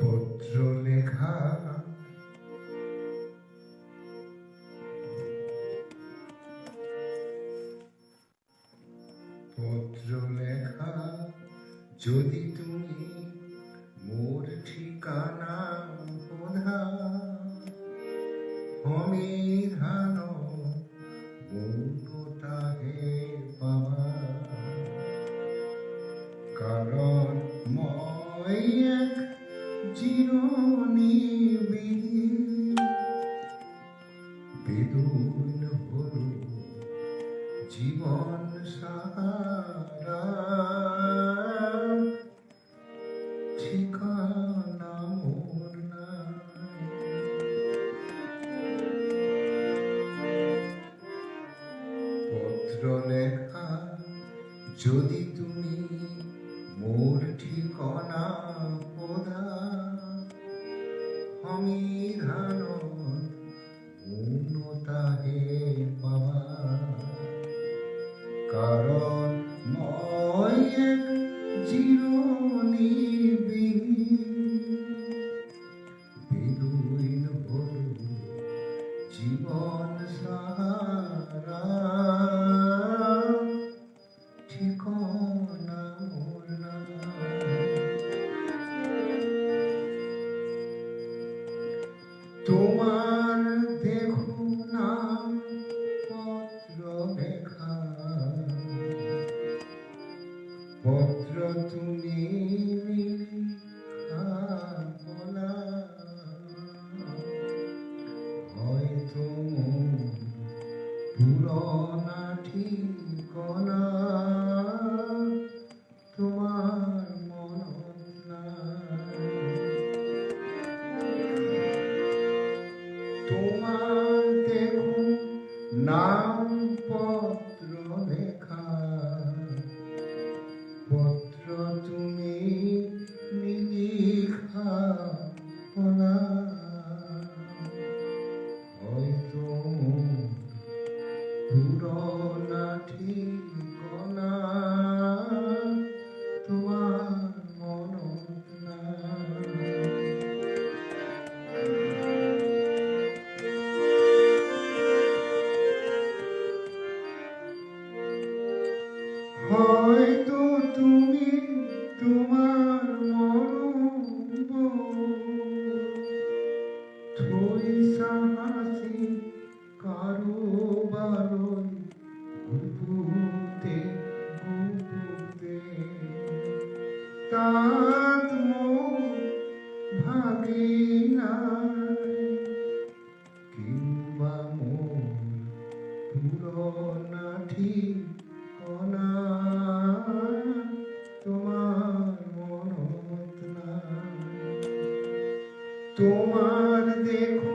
পত্র লেখা পত্র লেখা যদি তুমি মোর ঠিকানা বোধা অমিধান মৌনতাহে পাবা কারণ মই এক চিরনিবিড় বেদুইন হল জীবন সাহারা ঠিকানা মোর নাই। পত্র লেখা যদি তুমি মোর ঠিকানা বোধা অমিধান মৌনতাহে পাবা কারণ মই এক বেদুইন হল জীবন সাহারা ঠিকানা মোর নাই। তোমার দেখো নাম পত্র লেখা পত্র তুমি বলা হয়তো পুরোনা ঠিকানা তোমার মনত নাই। তোমার দেখো নাম পত্র লেখা পত্র তুমি লিখা না হয়তো পুরোনা ঠিকানা তোমার মনত নাই। হয়তো তুমি তোমার মরণ থইসা হাসি কারো বারণ গুপুতে গুপুতে তাত ভাগে নাই কিংবা মোর পুরোনা ঠিকানা তোমার মনত নাই। তোমার দেখো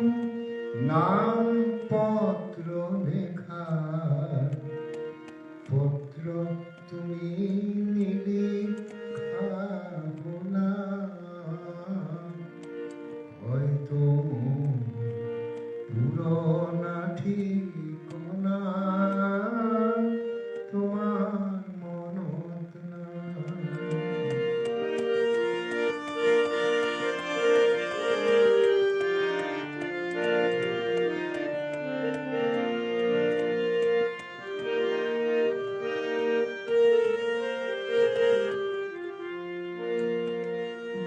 নাম পত্র লেখা পত্র তুমি লিখা না হয়তো পুরোনা ঠিকানা তোমার মনত নাই।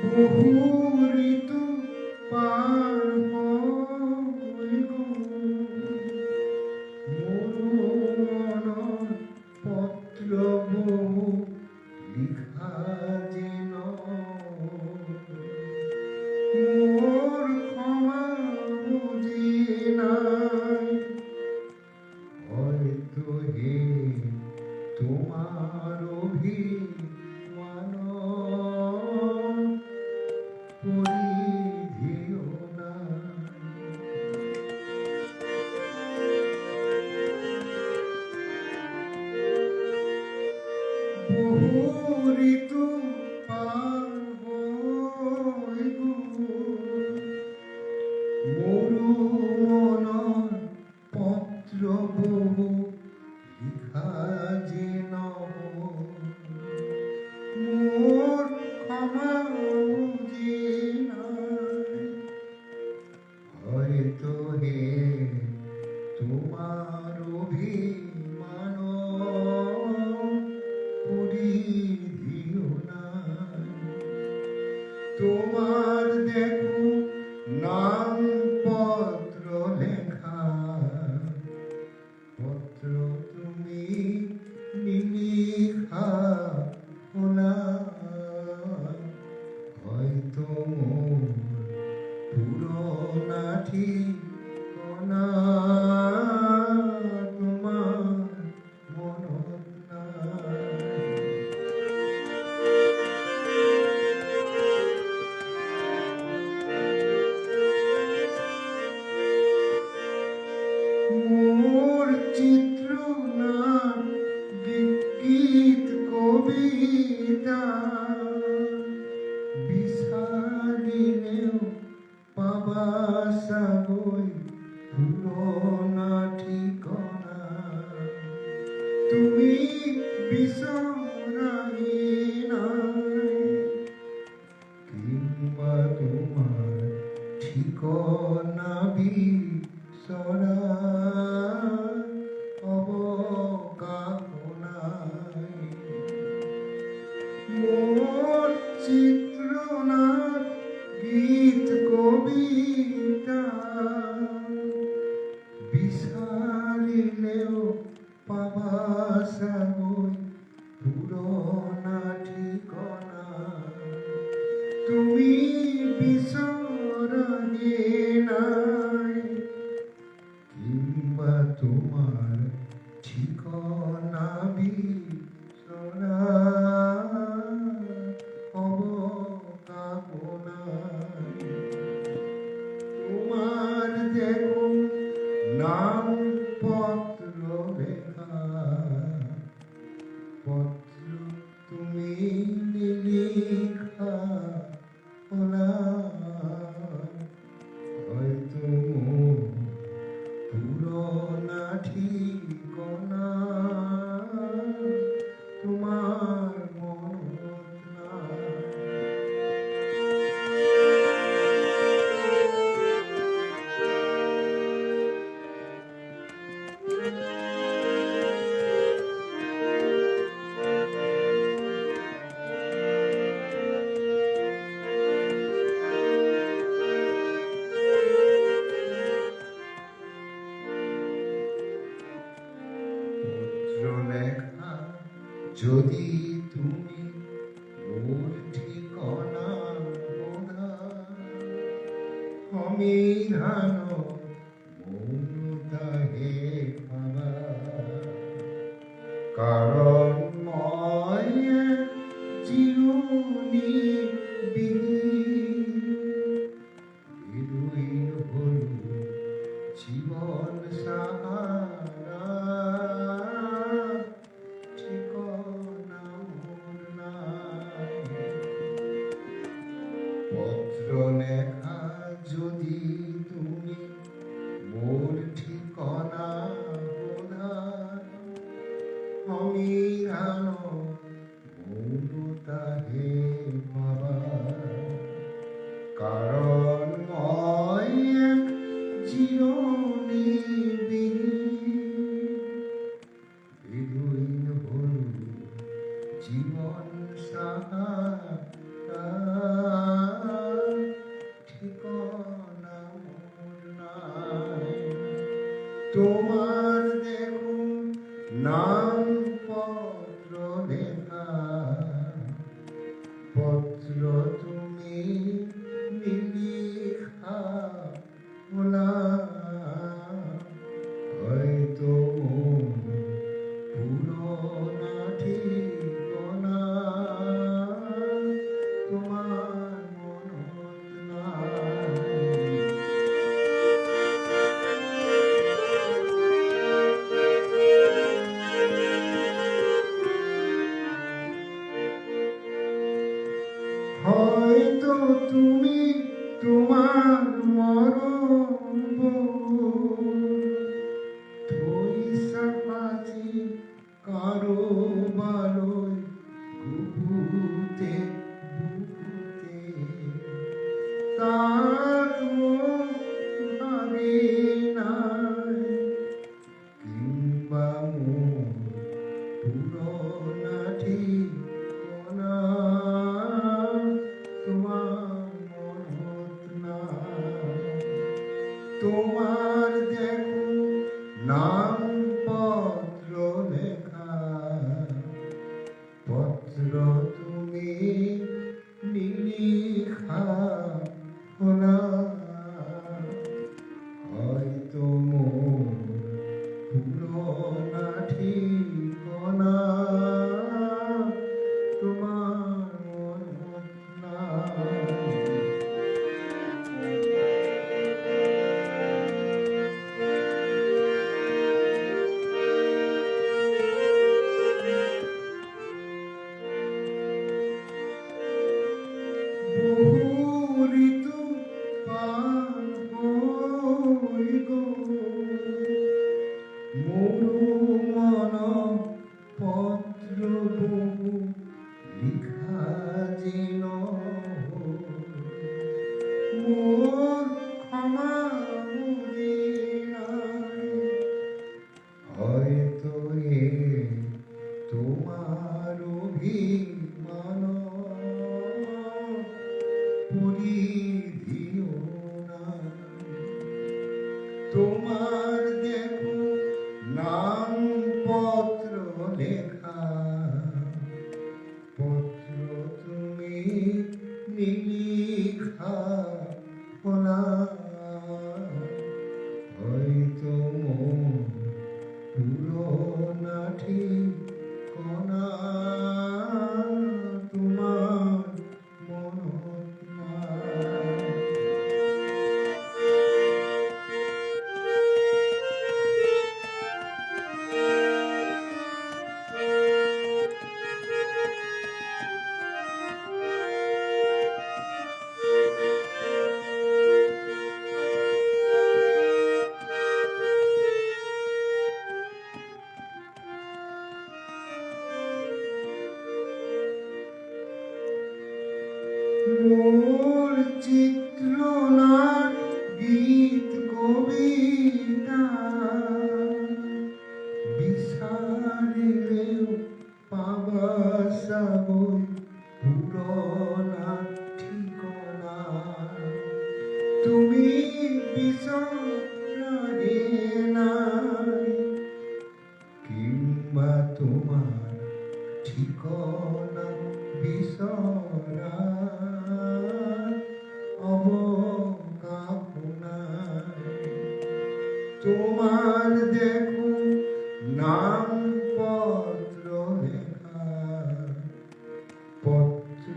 বহু ঋতু পার হইল মোর পত্র বহু লিখা যেন মোর ক্ষমা বুঝি নাই হয়তো হে তোমার অভিমান পরিধিও তোমার দেখো নাম পত্র লেখা, পত্র তুমি নিলিখা হলা, হয়তো মোর পুরোনা ঠিকনা তোমার মনত নাই। মোর চিত্রনাট গীত কবিতা বিসারিলেও পাবা সাবই পুরোনা ঠিকনা, তুমি বিসরাই নাই কিংবা তোমার ঠিকনা বিসরা অবকামনায়। মোর চিত্রনাট গীত কবিতা বিসারিলেও পাবা সাবই পুরোনা ঠিকনা, তুমি বিসরাই নাই কিংবা তোমার ঠিকনা বিসরা অবকামনায়। তোমার দেখো নাম পত্র লেখা, পত্র তুমি লিখা হলা, হয়তো মোর পুরোনা ঠিকনা তোমার মনত নাই। পত্র লেখা যদি তুমি মোর ঠিকনা বোঝা, অমিধান মৌনতা হে বাবা, কারণ মই চিরুনি বিহীন হল জীবন সাহারা, ঠিকনা মোর নাই। পত্র লেখা যদি তুমি মোর ঠিকনা বোঝা, অমিধান মৌনতা হে বাবা, কারণ মই এক চিরনি বিহীন হল জীবন সাহারা, ঠিকনা মোর নাই। তোমার দেখো নাম পত্র লেখা, পত্র তুমি লিখা হলা, হয়তো মোর পুরোনা ঠিকনা তোমার মনত নাই। হয়তো তুমি তোমার মরণ থইসা পাছি কারো বালয় বুকুতে বুকুতে, তা তো ভাবে নাই কিংবা মোর পুরোনা ঠিকনা তোমার তোমার দেখো নাম পত্র লেখা, পত্র তুমি নিলিখা হলা, হয়তো মোর পুরোনা ঠিকানা তোমার মনত নাই। বহু ঋতু পার হই গো, মরু মন পত্র বহু লিখা যেন, মোর ক্ষমা বুঝি নাই, হয়তো এ তোমার অভিমান পরিধিও না। তোমার দেখো নাম পত্র লেখা, পত্র তুমি নিলিখা হলা, হয়তো মোর পুরোনা ঠিকানা তোমার মনত নাই। মোর চিত্রনাট গীত কবিতা বিসারিলেও পাবা সাবই পুরোনা ঠিকানা, তুমি বিসরাগে নাই, কিংবা তোমার ঠিকানা বিসরা অবকাশনায়। তোমার দেখো নাম পত্র লেখা, পত্র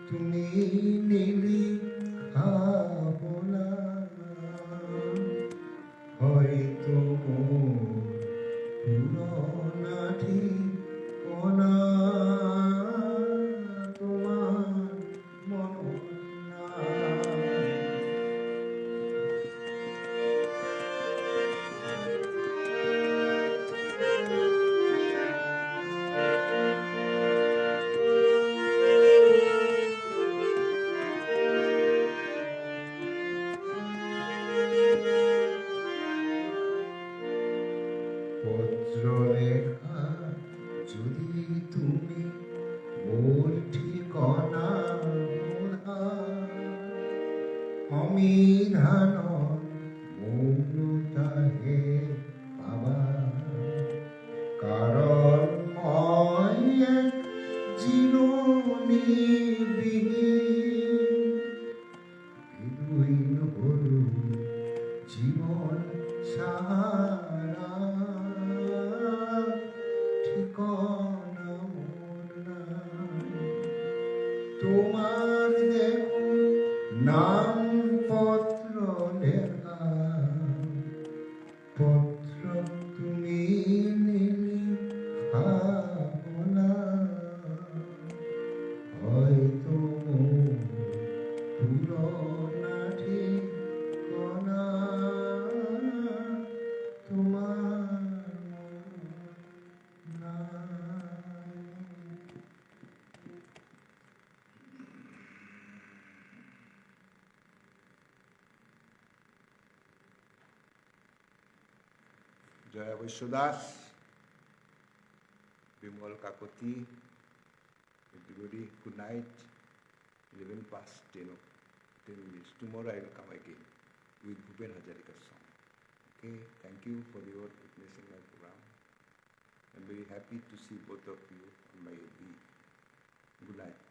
তুমি নিলিখা হলা, হয়তো মোর পুরোনা ঠিকানা তোমার মনত নাই। পত্র লেখা যদি তুমি মোর ঠিকানা বোঝা, অমিধান মৌনতাহে পাবা, কারণ মই এক জীবনী বিহীন হলু জীবন সারা, ঠিকানা মোর নাই। তোমার দেখো নাম পত্র লেখা, পত্র তুমি নিলিখা হলা, হয়তো মোর পুরোনা ঠিকানা তোমার মনত নাই। জয়া বৈশ্য Das, Bimal Kakati, everybody, good night. 11 past 10 minutes. Tomorrow I will come again. with Bhupen Hazarika's song. Okay, thank you for your witnessing my program. I'm very happy to see both of you on my FB. Good night.